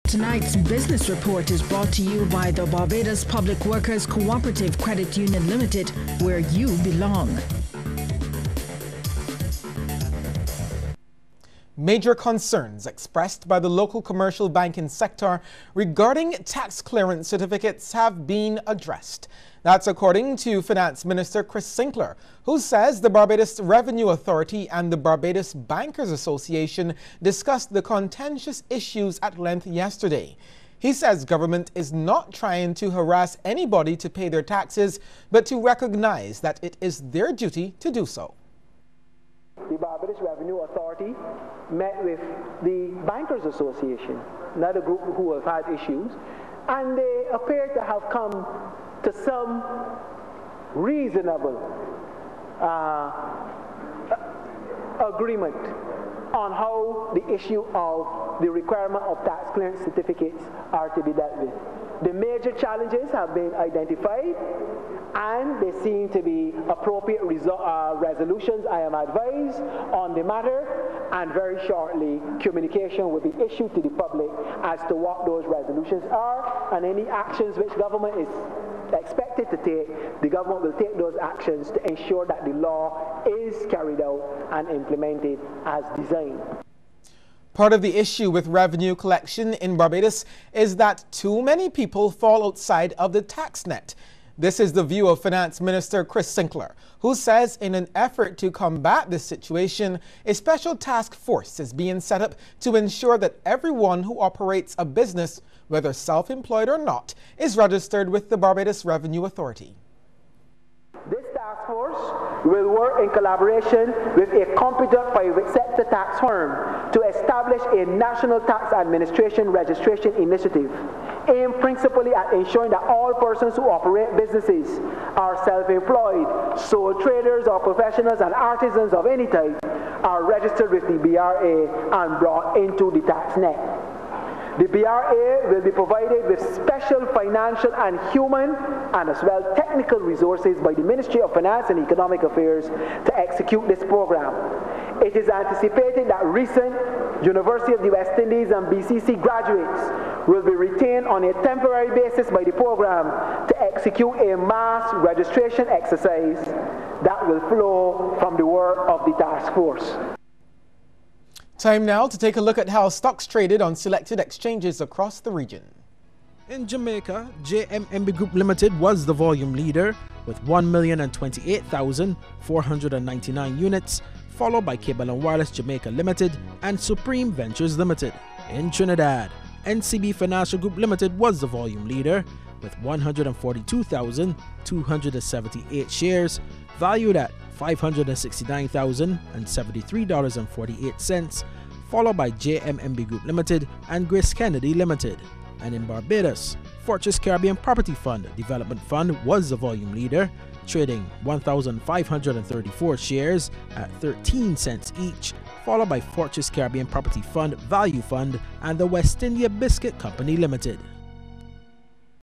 Tonight's business report is brought to you by the Barbados Public Workers Cooperative Credit Union Limited, where you belong. Major concerns expressed by the local commercial banking sector regarding tax clearance certificates have been addressed. That's according to Finance Minister Chris Sinclair, who says the Barbados Revenue Authority and the Barbados Bankers Association discussed the contentious issues at length yesterday. He says government is not trying to harass anybody to pay their taxes, but to recognize that it is their duty to do so. The Barbados Revenue Authority met with the Bankers Association, another group who have had issues, and they appear to have come to some reasonable agreement on how the issue of the requirement of tax clearance certificates are to be dealt with. The major challenges have been identified, and there seem to be appropriate resolutions, I am advised, on the matter, and very shortly communication will be issued to the public as to what those resolutions are, and any actions which government is expected to take, the government will take those actions to ensure that the law is carried out and implemented as designed. Part of the issue with revenue collection in Barbados is that too many people fall outside of the tax net. This is the view of Finance Minister Chris Sinclair, who says in an effort to combat this situation, a special task force is being set up to ensure that everyone who operates a business, whether self-employed or not, is registered with the Barbados Revenue Authority. This task force will work in collaboration with a competent private sector tax firm to establish a national tax administration registration initiative aimed principally at ensuring that all persons who operate businesses are self-employed, sole traders or professionals and artisans of any type are registered with the BRA and brought into the tax net. The BRA will be provided with special financial and human and as well technical resources by the Ministry of Finance and Economic Affairs to execute this program. It is anticipated that recent University of the West Indies and BCC graduates will be retained on a temporary basis by the program to execute a mass registration exercise that will flow from the work of the task force. Time now to take a look at how stocks traded on selected exchanges across the region. In Jamaica, JMMB Group Limited was the volume leader with 1,028,499 units, followed by Cable and Wireless Jamaica Limited and Supreme Ventures Limited. In Trinidad, NCB Financial Group Limited was the volume leader with 142,278 shares, valued at $569,073.48, followed by JMMB Group Limited and Grace Kennedy Limited. And in Barbados, Fortress Caribbean Property Fund Development Fund was the volume leader, trading 1,534 shares at 13 cents each, followed by Fortress Caribbean Property Fund Value Fund and the West India Biscuit Company Limited.